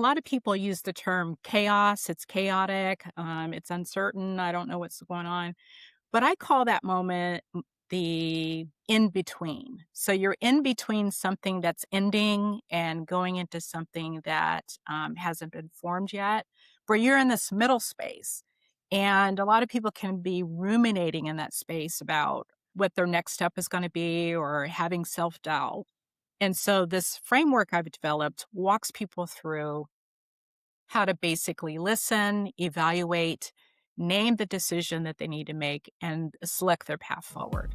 A lot of people use the term chaos. It's chaotic. It's uncertain. I don't know what's going on. But I call that moment the in between. So you're in between something that's ending and going into something that hasn't been formed yet, where you're in this middle space. And a lot of people can be ruminating in that space about what their next step is going to be or having self doubt. And so this framework I've developed walks people through how to basically listen, evaluate, name the decision that they need to make, and select their path forward.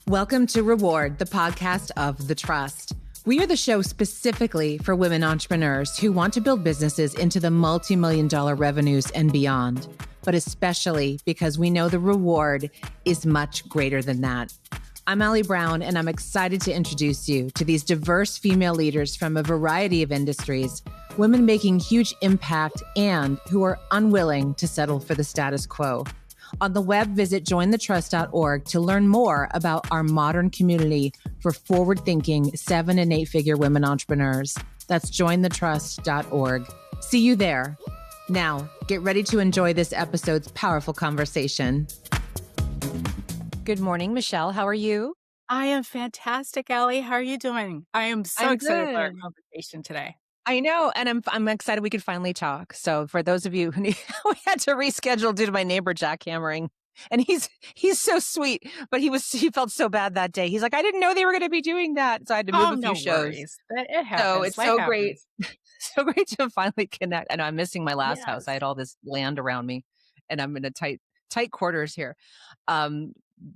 Welcome to Reward, the podcast of The Trust. We are the show specifically for women entrepreneurs who want to build businesses into the multi-million-dollar revenues and beyond, but especially because we know the reward is much greater than that. I'm Allie Brown, and I'm excited to introduce you to these diverse female leaders from a variety of industries, women making huge impact and who are unwilling to settle for the status quo. On the web, visit jointhetrust.org to learn more about our modern community for forward-thinking 7- and 8-figure women entrepreneurs. That's jointhetrust.org. See you there. Now, get ready to enjoy this episode's powerful conversation. Good morning, Michelle. How are you? I am fantastic, Allie. How are you doing? I am so I'm excited about our good. conversation today. I know, and I'm excited we could finally talk. So for those of you who need, we had to reschedule due to my neighbor jackhammering, and he's so sweet, but he felt so bad that day. He's like, I didn't know they were going to be doing that, so I had to move Oh, a few no shows. worries. It So happens. it's Life so great, happens. so great to finally connect. I know I'm missing my last house. I Yes. had all this land around me, and I'm in a tight quarters here.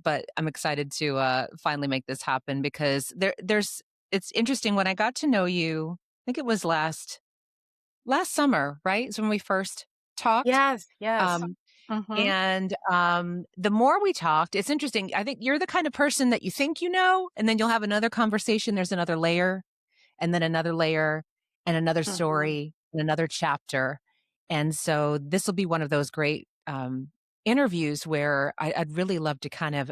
But I'm excited to finally make this happen because it's interesting. When I got to know you, I think it was last summer, right? Is when we first talked. Yes. Yes. Um, Mm-hmm. and the more we talked, it's interesting. I think you're the kind of person that you think you know, and then you'll have another conversation. There's another layer, and then another layer, and another Mm-hmm. story, and another chapter. And so this will be one of those great interviews where I'd really love to kind of,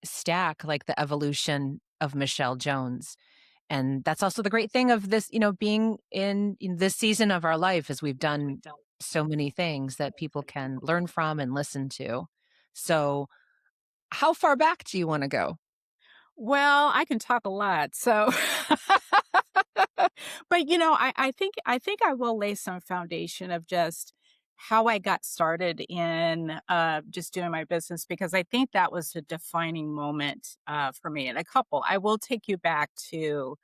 stack like the evolution of Michelle Jones. And that's also the great thing of this, being in this season of our life is we've done so many things that people can learn from and listen to. So how far back do you want to go? Well, I can talk a lot. So, but I think I will lay some foundation of just how I got started in just doing my business because I think that was a defining moment for me. And a couple, I will take you back to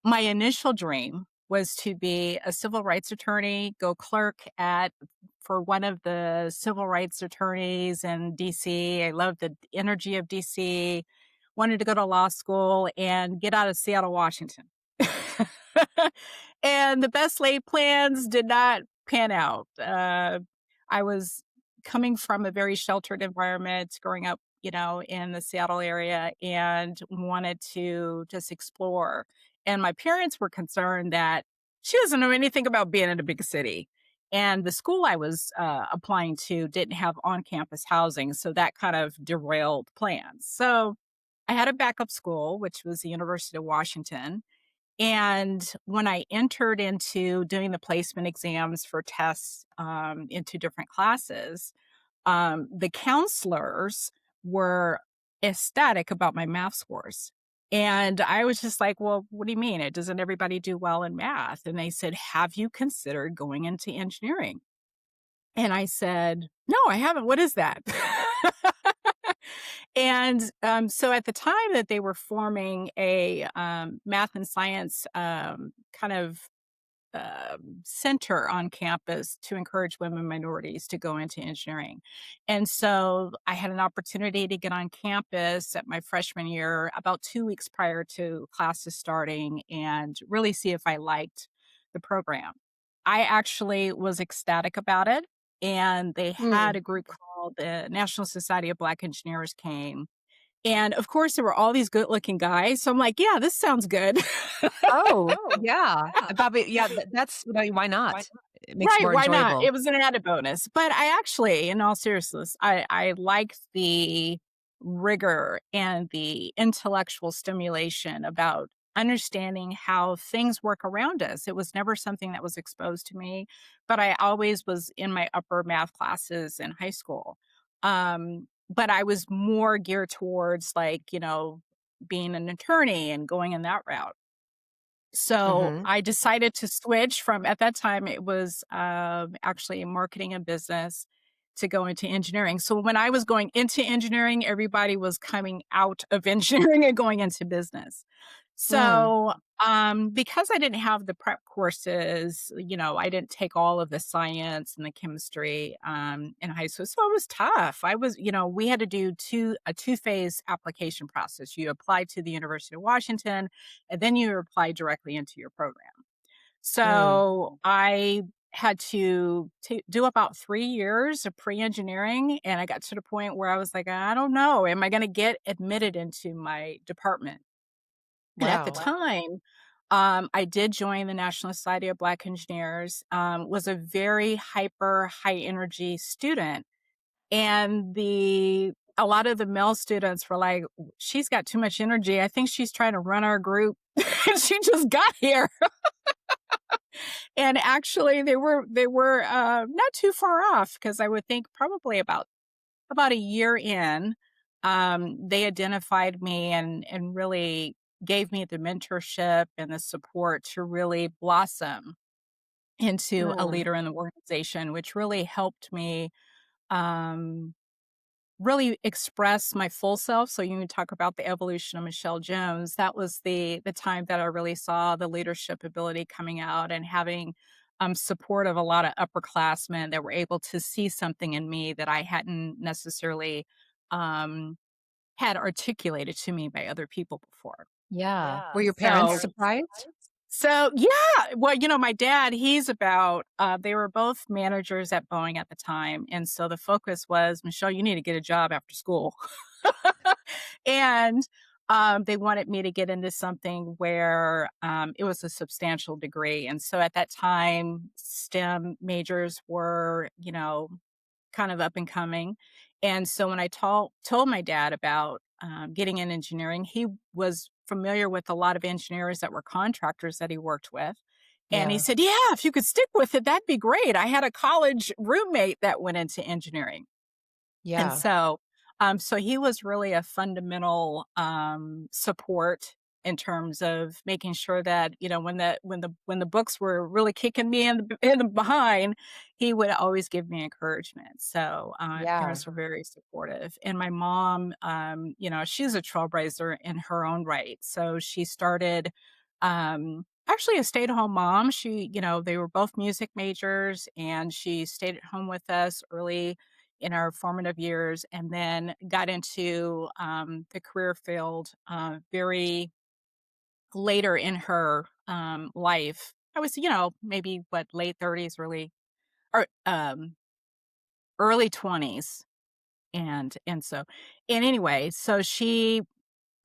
my initial dream was to be a civil rights attorney, go clerk at for one of the civil rights attorneys in DC. I loved the energy of DC. Wanted to go to law school and get out of Seattle, Washington. And the best laid plans did not pan out. I was coming from a very sheltered environment growing up, in the Seattle area and wanted to just explore. And my parents were concerned that she doesn't know anything about being in a big city. And the school I was applying to didn't have on campus housing. So that kind of derailed plans. So I had a backup school, which was the University of Washington. And when I entered into doing the placement exams for tests into different classes, the counselors were ecstatic about my math scores. And I was just like, well, what do you mean? It doesn't everybody do well in math? And they said, have you considered going into engineering? And I said, no, I haven't. What is that? And so at the time that they were forming a math and science kind of center on campus to encourage women and minorities to go into engineering. And so I had an opportunity to get on campus at my freshman year, about 2 weeks prior to classes starting, and really see if I liked the program. I actually was ecstatic about it. And they had Mm. a group called the National Society of Black Engineers came. And of course, there were all these good looking guys. So I'm like, yeah, this sounds good. Oh, yeah. Probably, yeah, that's, why not? It makes it Right, more why not? enjoyable. It was an added bonus. But I actually, in all seriousness, I liked the rigor and the intellectual stimulation about understanding how things work around us. It was never something that was exposed to me, but I always was in my upper math classes in high school. But I was more geared towards like, being an attorney and going in that route. So Mhm. I decided to switch from at that time, it was, actually marketing and business to go into engineering. So when I was going into engineering, everybody was coming out of engineering and going into business. Mm. So, because I didn't have the prep courses, I didn't take all of the science and the chemistry, in high school, so it was tough. We had to do a two-phase application process. You applied to the University of Washington, and then you apply directly into your program. Mm. So I had to do about 3 years of pre-engineering, and I got to the point where I was like, I don't know, am I going to get admitted into my department? And at the Wow. time, I did join the National Society of Black Engineers, was a very hyper, high energy student. And a lot of the male students were like, she's got too much energy. I think she's trying to run our group. And she just got here. And actually they were not too far off because I would think probably about a year in, they identified me and really gave me the mentorship and the support to really blossom into a Mm. leader in the organization, which really helped me um, really express my full self. So you talk about the evolution of Michelle Jones. That was the time that I really saw the leadership ability coming out and having support of a lot of upperclassmen that were able to see something in me that I hadn't necessarily um, had articulated to me by other people before. Yeah. Were your parents So surprised? yeah, well, my dad, he's about they were both managers at Boeing at the time, and so the focus was, "Michelle, you need to get a job after school." And, they wanted me to get into something where, it was a substantial degree, and so at that time, STEM majors were, kind of up and coming. And so when I told my dad about getting in engineering, he was familiar with a lot of engineers that were contractors that he worked with. And he Yeah. said, yeah, if you could stick with it, that'd be great. I had a college roommate that went into engineering. And Yeah. so he was really a fundamental, support in terms of making sure that, when the books were really kicking me in the behind, he would always give me encouragement. So, Yeah. parents were very supportive. And my mom, she's a trailblazer in her own right. So she started, actually a stay-at-home mom. They were both music majors, and she stayed at home with us early in our formative years, and then got into the career field very later in her life. I was, maybe what, late 30s, or early 20s. And anyway, so she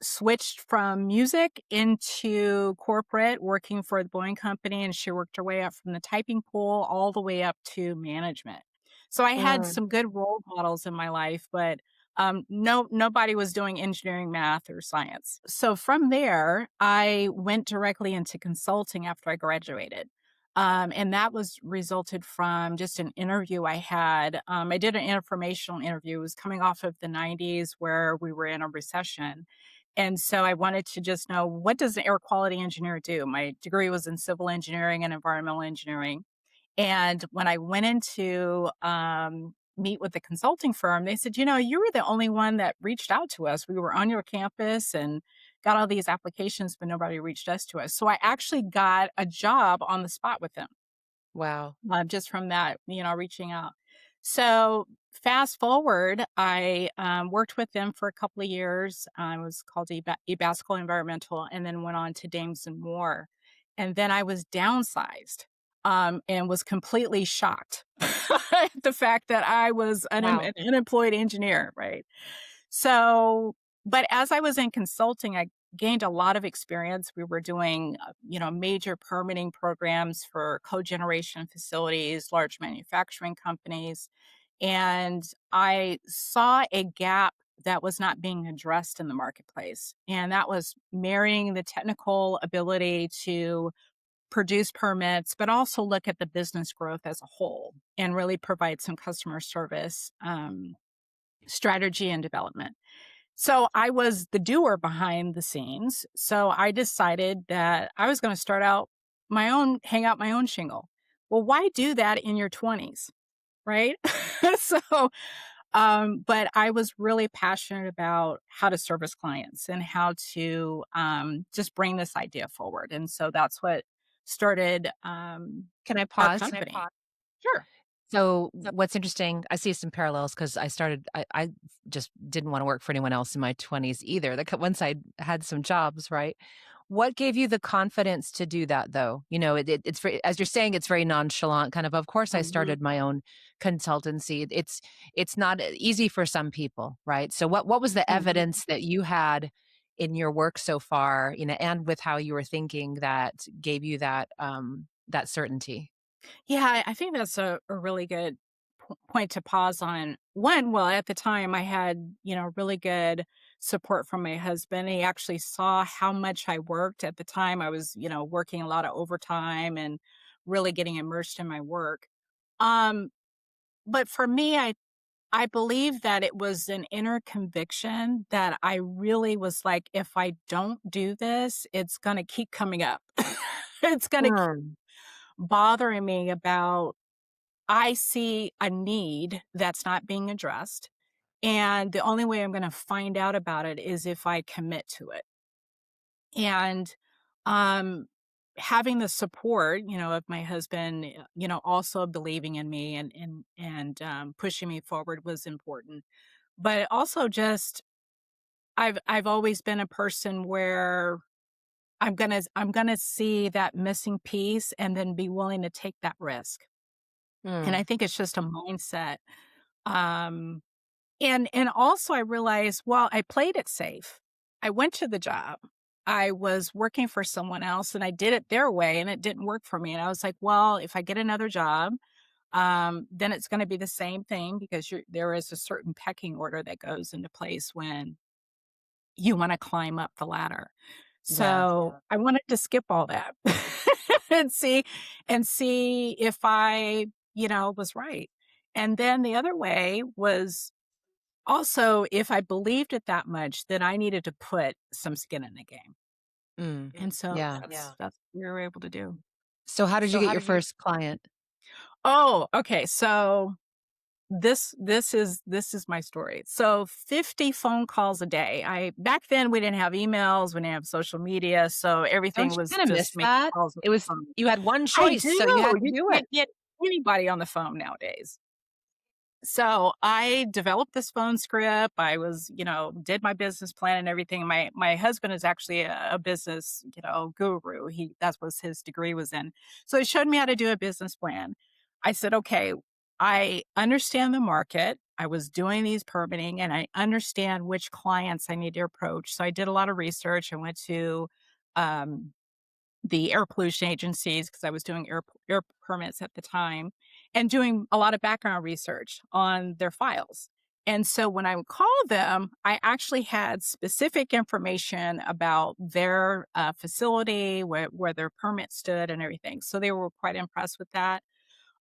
switched from music into corporate, working for the Boeing company, and she worked her way up from the typing pool all the way up to management. So I had Mm. some good role models in my life, but nobody was doing engineering, math, or science. So from there, I went directly into consulting after I graduated. And that was resulted from just an interview I had. I did an informational interview. It was coming off of the 90s where we were in a recession, and so I wanted to just know, what does an air quality engineer do? My degree was in civil engineering and environmental engineering. And when I went into meet with the consulting firm, they said, you were the only one that reached out to us. We were on your campus and got all these applications, but nobody reached us to us. So I actually got a job on the spot with them, Wow. just from that, reaching out. So fast forward, I worked with them for a couple of years. I was called Ebasco Environmental, and then went on to Dames and Moore. And then I was downsized, and was completely shocked at the fact that I was Wow. an unemployed engineer, right? So, but as I was in consulting, I gained a lot of experience. We were doing, major permitting programs for cogeneration facilities, large manufacturing companies. And I saw a gap that was not being addressed in the marketplace. And that was marrying the technical ability to produce permits, but also look at the business growth as a whole and really provide some customer service strategy and development. So I was the doer behind the scenes. So I decided that I was going to start out hang out my own shingle. Well, why do that in your 20s? Right. But I was really passionate about how to service clients and how to just bring this idea forward. And so that's what started Can I our pause? company. Sure. So what's interesting, I see some parallels because I just didn't want to work for anyone else in my 20s either. Once I had some jobs, right? What gave you the confidence to do that though? You know, it's very, as you're saying, it's very nonchalant kind of course I Mhm. started my own consultancy. It's not easy for some people, right? So what was the Mhm. evidence that you had in your work so far, you know, and with how you were thinking that gave you that certainty? Yeah, I think that's a really good point to pause on. One, well, at the time I had, really good support from my husband. He actually saw how much I worked at the time. I was, working a lot of overtime and really getting immersed in my work. Um, but for me, I believe that it was an inner conviction that I really was like, if I don't do this, it's going to keep coming up. It's going to keep Mm. bothering me about I see a need that's not being addressed. And the only way I'm going to find out about it is if I commit to it. And um, having the support, of my husband, also believing in me and pushing me forward was important. But also just I've always been a person where I'm gonna see that missing piece and then be willing to take that risk. And Mm. I think it's just a mindset. Um, and also I realized, well, I played it safe. I went to the job. I was working for someone else and I did it their way and it didn't work for me. And I was like, well, if I get another job, then it's going to be the same thing because there is a certain pecking order that goes into place when you want to climb up the ladder. Yeah. So I wanted to skip all that and see if I, was right. And then the other way was also, if I believed it that much, then I needed to put some skin in the game. Mm. And so Yeah. that's what we were able to do. So how did you get your first client? Oh, okay. So this is my story. So 50 phone calls a day. Back then we didn't have emails, we didn't have social media, so Don't everything you was kinda miss just making that? calls on It was the phone. you had one I choice, do. so you had to You do it. can't get anybody on the phone nowadays. So I developed this phone script. I was, did my business plan and everything. My husband is actually a business, guru. That was his degree was in. So he showed me how to do a business plan. I said, okay, I understand the market. I was doing these permitting and I understand which clients I need to approach. So I did a lot of research. I went to um, the air pollution agencies because I was doing air permits at the time and doing a lot of background research on their files. And so when I would call them, I actually had specific information about their facility, where their permit stood and everything. So they were quite impressed with that.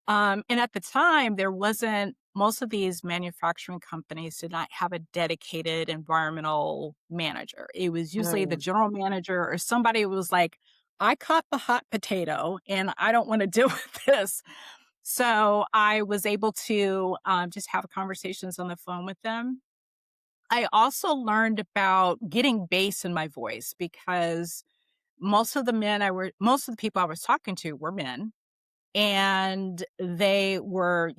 And at the time, there wasn't, most of these manufacturing companies did not have a dedicated environmental manager. It was usually the Mm. general manager or somebody who was like, I caught the hot potato and I don't want to deal with this. So I was able to just have conversations on the phone with them. I also learned about getting bass in my voice because most of the people I was talking to were men and they were,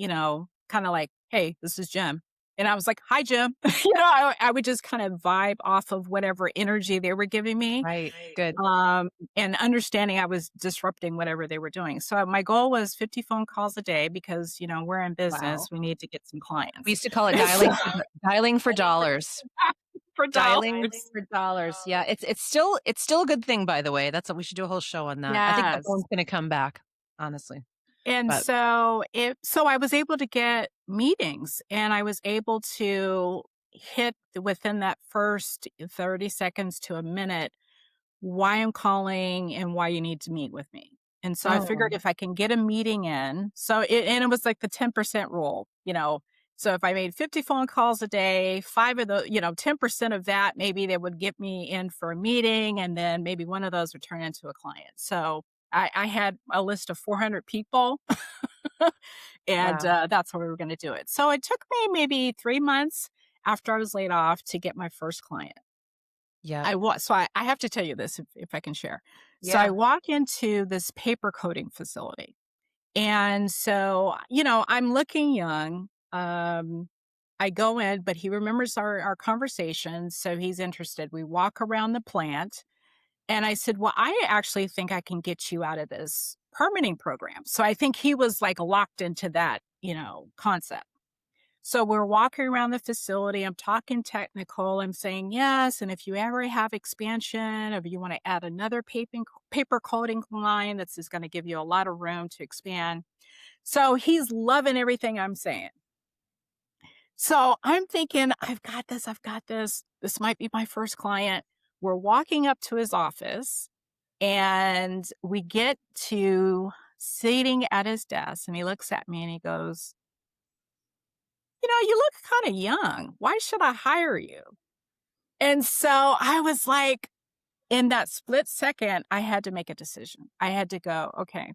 kinda like, "Hey, this is Jim." And I was like, "Hi, Jim." I would just kind of vibe off of whatever energy they were giving me, Right, good. and understanding I was disrupting whatever they were doing. So my goal was 50 phone calls a day because, we're in Wow. business, we need to get some We clients. used to call it And so dialing for dollars. for Dialing dollars. for dollars. Yeah, it's still a good thing, by the way. That's what we should do a whole show on that. I think the Yes. phone's gonna come back, honestly. And But so I was able to get meetings and I was able to hit within that first 30 seconds to a minute why I'm calling and why you need to meet with me. And so I figured Mm. if I can get a meeting in, and it was like the 10% rule, you know. So if I made 50 phone calls a day, 10% of that, maybe they would get me in for a meeting, and then maybe one of those would turn into a client. So I had a list of 400 people, and Wow. that's how we were going to do it. So it took me maybe 3 months after I was laid off to get my first client. Yep. I have to tell you this if I can share. So I Yeah. walk into this paper coating facility. And so, I'm looking young. I go in, but he remembers our conversation. So he's interested. We walk around the plant. And I said, well, I actually think I can get you out of this permitting program. So I think he was like locked into that, concept. So we're walking around the facility. I'm talking technical. I'm saying yes. And if you ever have expansion, or if you want to add another paper coating line, that's just going to give you a lot of room to expand. So he's loving everything I'm saying. So I'm thinking, I've got this. I've got this. This might be my first client. We're walking up to his office and we get to sitting at his desk and he looks at me and he goes, you look kind of young. Why should I hire you? And so I was like, in that split second, I had to make a decision. I had to go, okay,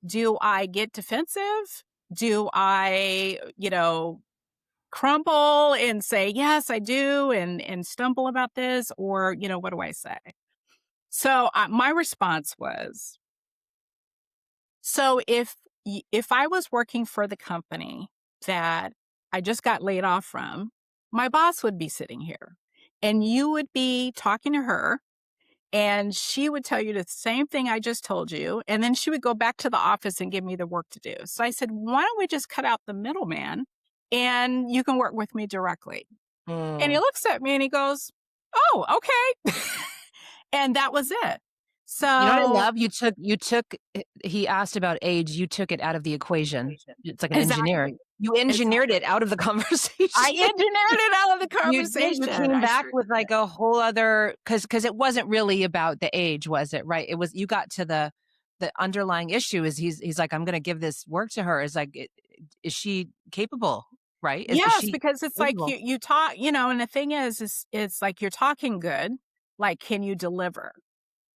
do I get defensive? Do I, crumble and say, yes, I do, and stumble about this? Or, what do I say? So my response was, so if I was working for the company that I just got laid off from, my boss would be sitting here and you would be talking to her and she would tell you the same thing I just told you. And then she would go back to the office and give me the work to do. So I said, why don't we just cut out the middleman and you can work with me directly? And he Mm. looks at me and he goes, oh, okay. And that was it. You know what I So love? You took he asked about age, you took it out of the equation. It's like an engineer. exactly. You engineered it out of the I conversation. engineered it out of the You did, you conversation. came I back sure with, like, a whole other because it wasn't really about the age, was it, right? It was you got to the underlying issue is he's like, "I'm gonna give this work to her." Is like, is she capable, right? Is yes, she because it's like capable? you talk, and the thing is it's like you're talking good, like can you deliver?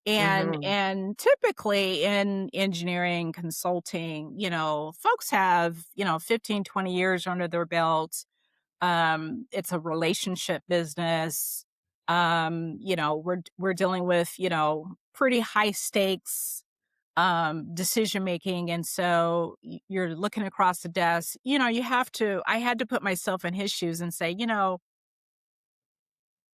And Mhm. and typically in engineering consulting, folks have, 15, 20 years under their belt. It's a relationship business. We're dealing with, pretty high stakes decision making, and so you're looking across the desk. I had to put myself in his shoes and say,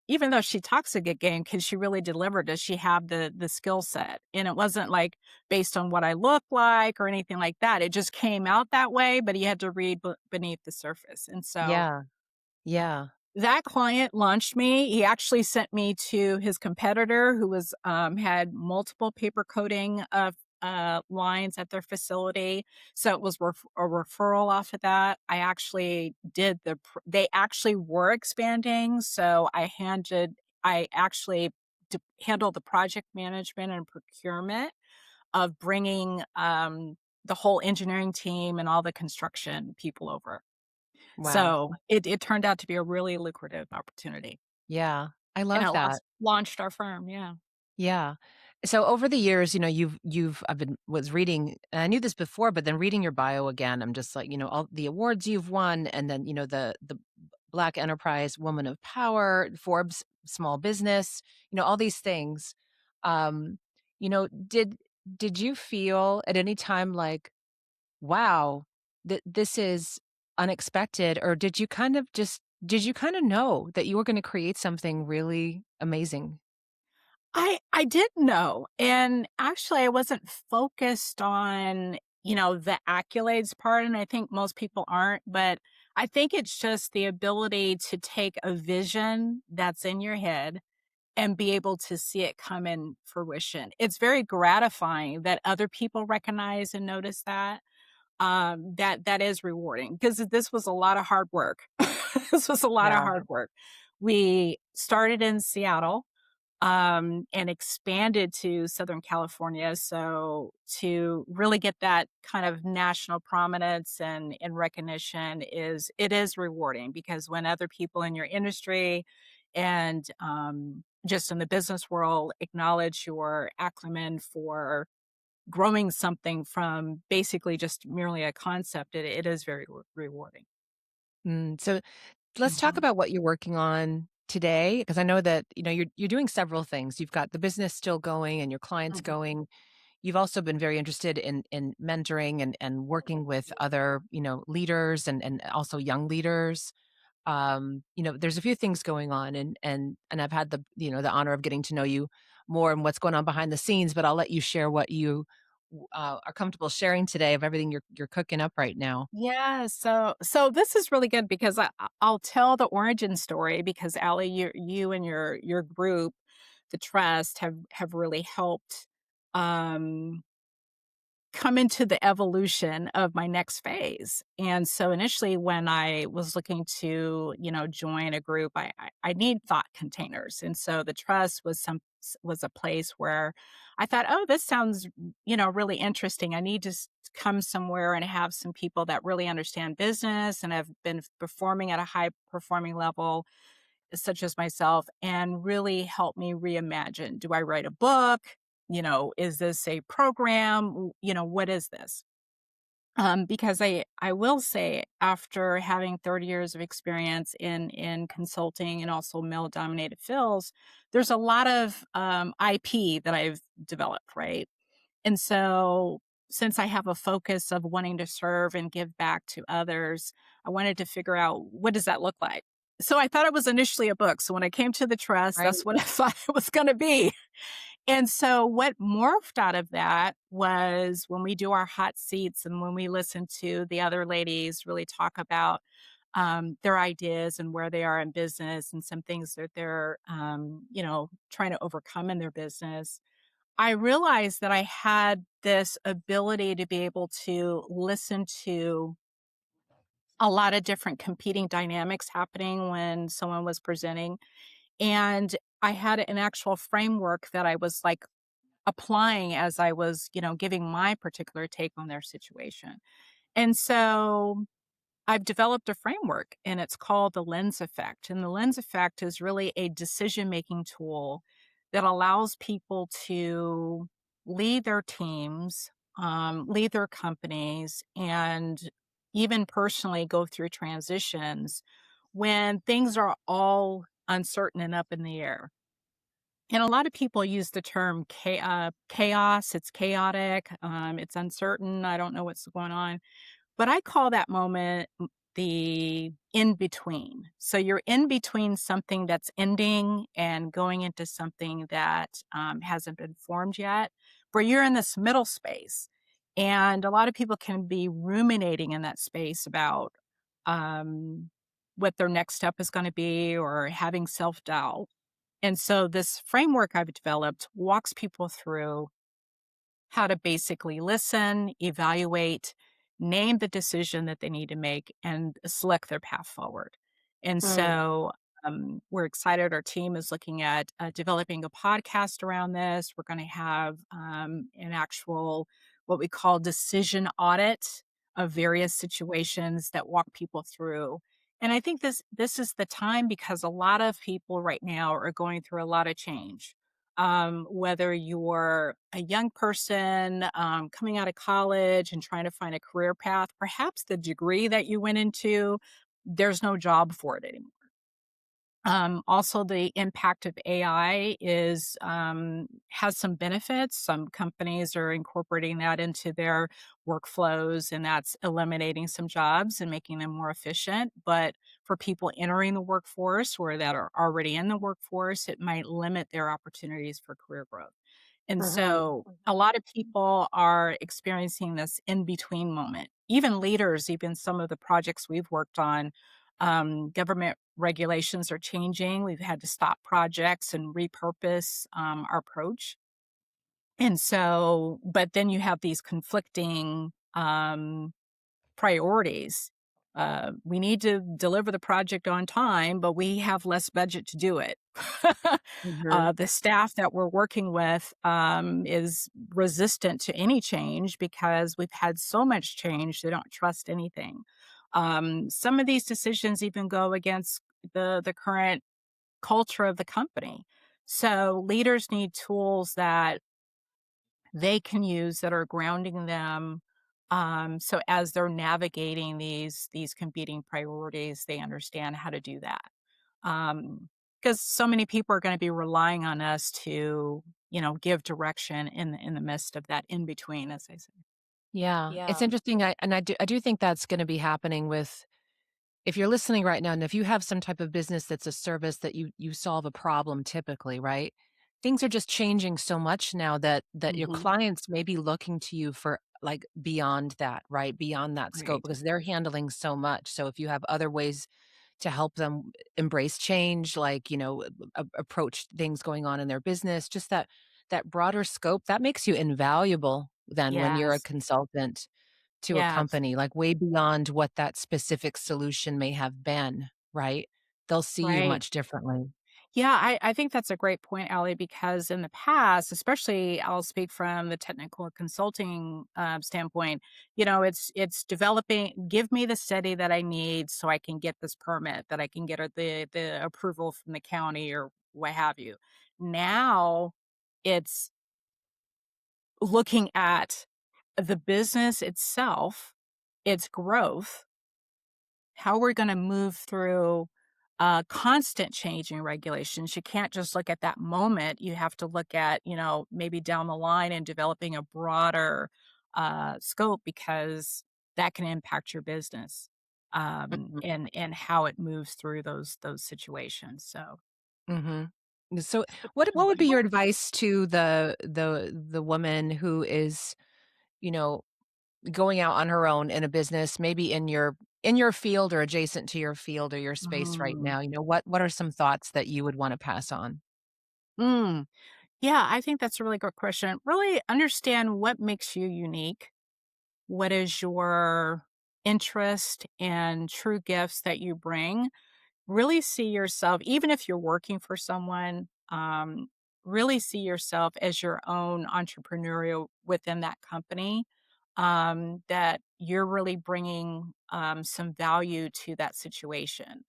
even though she talks a good game, can she really deliver? Does she have the skill set? And it wasn't like based on what I look like or anything like that. It just came out that way, but he had to read beneath the surface. And so Yeah. Yeah. that client launched me. He actually sent me to his competitor who was had multiple paper coating of lines at their facility. So it was a referral off of that. I actually did they actually were expanding. So I actually handled the project management and procurement of bringing the whole engineering team and all the construction people over. Wow. So it turned out to be a really lucrative opportunity, Yeah. I and love it that. launched our firm, yeah. Yeah. So over the years, you've I've been was reading and I knew this before, but then reading your bio again, I'm just like, all the awards you've won and then, the Black Enterprise Woman of Power, Forbes Small Business, all these things. Um, you know, did you feel at any time like, wow, this is unexpected, or did you kind of know that you were going to create something really amazing? I didn't know, and actually, I wasn't focused on, the accolades part, and I think most people aren't, but I think it's just the ability to take a vision that's in your head and be able to see it come in fruition. It's very gratifying that other people recognize and notice that. That is rewarding because this was a lot of hard work. This was a lot of Yeah. hard work. We started in Seattle, and expanded to Southern California. So to really get that kind of national prominence and recognition it is rewarding because when other people in your industry and just in the business world acknowledge your acumen for growing something from basically just merely a concept, it is very rewarding. So let's talk Mhm, about what you're working on today, because I know that, you're doing several things. You've got the business still going and your clients mhm. going. You've also been very interested in mentoring and working with other, leaders and also young leaders. There's a few things going on and I've had the honor of getting to know you more and what's going on behind the scenes, but I'll let you share what you are comfortable sharing today of everything you're cooking up right now. Yeah, so this is really good because I'll tell the origin story because Allie, you and your group, the trust, have really helped um come into the evolution of my next phase. And so initially when I was looking to, join a group, I need thought containers. And so the trust was a place where I thought, oh, this sounds, really interesting. I need to come somewhere and have some people that really understand business and have been performing at a high performing level such as myself and really help me reimagine. Do I write a book? Is this a program? What is this? Because I will say after having 30 years of experience in consulting and also male dominated fields, there's a lot of IP that I've developed, right? And so since I have a focus of wanting to serve and give back to others, I wanted to figure out what does that look like? So I thought it was initially a book. So when I came to the trust, Right. that's what I thought it was going to be. And so what morphed out of that was when we do our hot seats and when we listen to the other ladies really talk about their ideas and where they are in business and some things that they're, trying to overcome in their business I realized that I had this ability to be able to listen to a lot of different competing dynamics happening when someone was presenting. And I had an actual framework that I was like applying as I was, giving my particular take on their situation. And so I've developed a framework and it's called the lens effect. And the lens effect is really a decision making tool that allows people to lead their teams, lead their companies, and even personally go through transitions when things are all uncertain and up in the air. And a lot of people use the term chaos. It's chaotic. It's uncertain. I don't know what's going on but I call that moment the in between. So you're in between something that's ending and going into something that hasn't been formed yet, where you're in this middle space. And a lot of people can be ruminating in that space about um, what their next step is going to be or having self doubt. And so this framework I've developed walks people through how to basically listen, evaluate, name the decision that they need to make, and select their path forward. And Mm. so we're excited. Our team is looking at developing a podcast around this. We're going to have an actual, what we call decision audit of various situations that walk people through. And I think this is the time because a lot of people right now are going through a lot of change whether you're a young person coming out of college and trying to find a career path, perhaps the degree that you went into, there's no job for it anymore. Also, the impact of AI is has some benefits. Some companies are incorporating that into their workflows, and that's eliminating some jobs and making them more efficient. But for people entering the workforce or that are already in the workforce, it might limit their opportunities for career growth. And Mhm. so, a lot of people are experiencing this in between moment. Even leaders, even some of the projects we've worked on government regulations are changing. We've had to stop projects and repurpose our approach. And so, but then you have these conflicting priorities We need to deliver the project on time, but we have less budget to do it. Mhm. The staff that we're working with is resistant to any change because we've had so much change, they don't trust anything. Some of these decisions even go against the current culture of the company. So leaders need tools that they can use that are grounding them. So as they're navigating these competing priorities, they understand how to do that. Because so many people are going to be relying on us to, give direction in the midst of that in between, as I say. Yeah, it's Yeah. interesting, I do think that's gonna be happening with if you're listening right now, and if you have some type of business that's a service that you solve a problem typically, right? Things are just changing so much now that your Hmm. clients may be looking to you for, like, beyond that, right? Beyond that scope Right. because they're handling so much, so if you have other ways to help them embrace change, like, approach things going on in their business, just that broader scope, that makes you invaluable then when you're a Yes. consultant to a Yes. company, like, way beyond what that specific solution may have been, right? They'll see you Right. much differently. Yeah, I think that's a great point, Allie, because in the past, especially I'll speak from the technical consulting standpoint, it's developing, give me the study that I need so I can get this permit, that I can get the approval from the county or what have you. Now it's looking at the business itself, its growth, how we're gonna move through, constant changing regulations. You can't just look at that moment. You have to look at, maybe down the line and developing a broader, scope because that can impact your business, Mhm, and how it moves through those situations, so. mhm. So, what would be your advice to the woman who is, you know, going out on her own in a business, maybe in your field or adjacent to your field or your space right Mhm. now? What are some thoughts that you would wanna pass on? Mm. Yeah, I think that's a really good question. Really understand what makes you unique. What is your interest and true gifts that you bring? Really see yourself, even if you're working for someone, really see yourself as your own entrepreneurial within that company, that you're really bringing some value to that situation.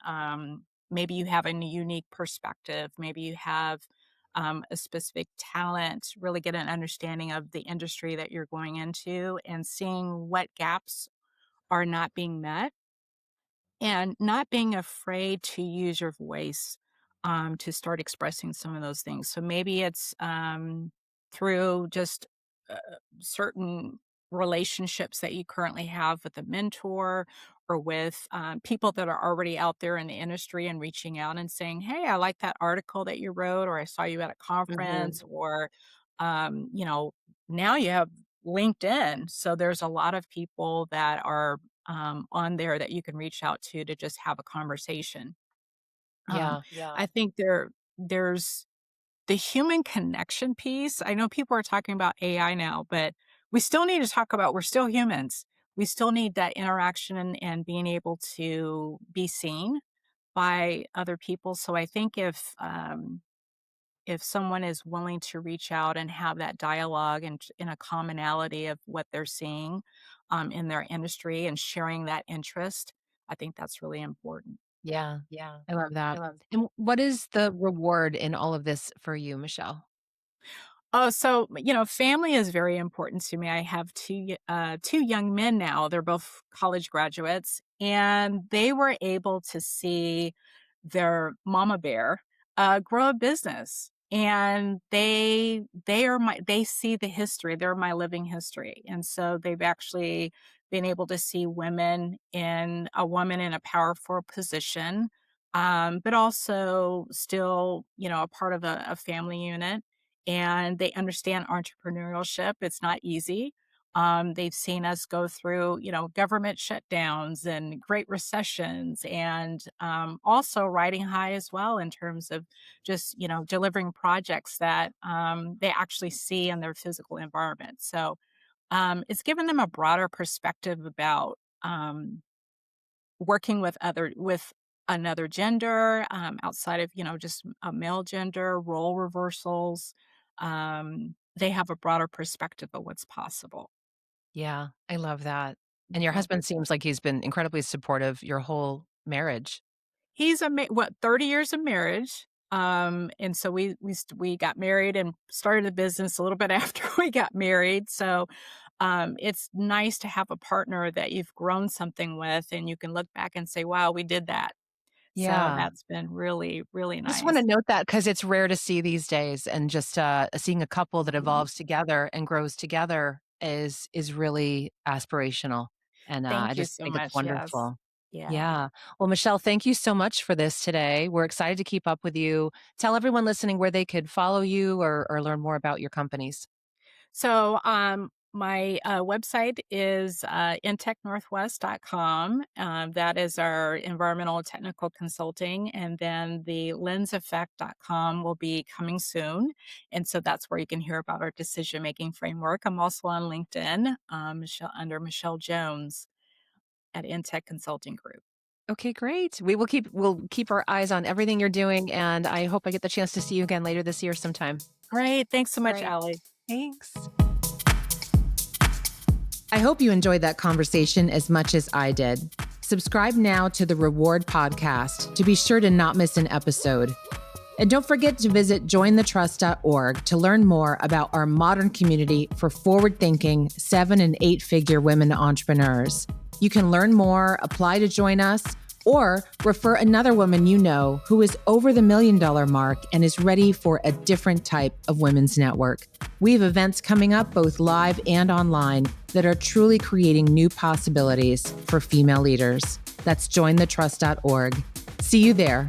Maybe you have a unique perspective. Maybe you have a specific talent, really get an understanding of the industry that you're going into and seeing what gaps are not being met and not being afraid to use your voice, to start expressing some of those things. So maybe it's through just uh, certain relationships that you currently have with a mentor or with people that are already out there in the industry and reaching out and saying, "Hey, I like that article that you wrote," or "I saw you at a Mhm. conference," or, now you have LinkedIn. So there's a lot of people that are on there that you can reach out to just have a conversation. Yeah. I think there's the human connection piece. I know people are talking about AI now, but we still need to talk about we're still humans. We still need that interaction and being able to be seen by other people. So I think if someone is willing to reach out and have that dialogue and in a commonality of what they're seeing in their industry and sharing that interest, I think that's really important. Yeah. I love that. And what is the reward in all of this for you, Michelle? Oh, so, family is very important to me. I have 2 young men now. They're both college graduates, and they were able to see their mama bear, grow a business. And they see the history. They're my living history. And so they've actually been able to see a woman in a powerful position, but also still, a part of a family unit and they understand entrepreneurship. It's not easy. They've seen us go through, government shutdowns and great recessions, and also riding high as well in terms of just, delivering projects that they actually see in their physical environment. So it's given them a broader perspective about working with another gender, outside of, just a male gender, role reversals. They have a broader perspective of what's possible. Yeah, I love that. And your Yeah. husband seems like he's been incredibly supportive your whole marriage. He's 30 years of marriage. And so we got married and started the business a little bit after we got married. So it's nice to have a partner that you've grown something with and you can look back and say, wow, we did that. So Yeah. that's been really, really I just wanna nice. note that because it's rare to see these days, and just, seeing a couple that evolves together and grows together is really aspirational, and, I Thank you just so think it's much. Yes. wonderful. Yeah. Yeah. Well, Michelle, thank you so much for this today. We're excited to keep up with you. Tell everyone listening where they could follow you or learn more about your companies. So, my website is intechnorthwest.com. That is our environmental and technical consulting. And then the lenseffect.com will be coming soon. And so that's where you can hear about our decision making framework. I'm also on LinkedIn, under Michelle Jones at Intech Consulting Group. Okay, great. We'll keep our eyes on everything you're doing, and I hope I get the chance to see you again later this year sometime. Great. Thanks so much, Great. Allie. Thanks. I hope you enjoyed that conversation as much as I did. Subscribe now to the Reward Podcast to be sure to not miss an episode. And don't forget to visit jointhetrust.org to learn more about our modern community for forward-thinking 7- and 8-figure women entrepreneurs. You can learn more, apply to join us, or refer another woman you know who is over the $1 million mark and is ready for a different type of women's network. We have events coming up both live and online that are truly creating new possibilities for female leaders. That's jointhetrust.org. See you there.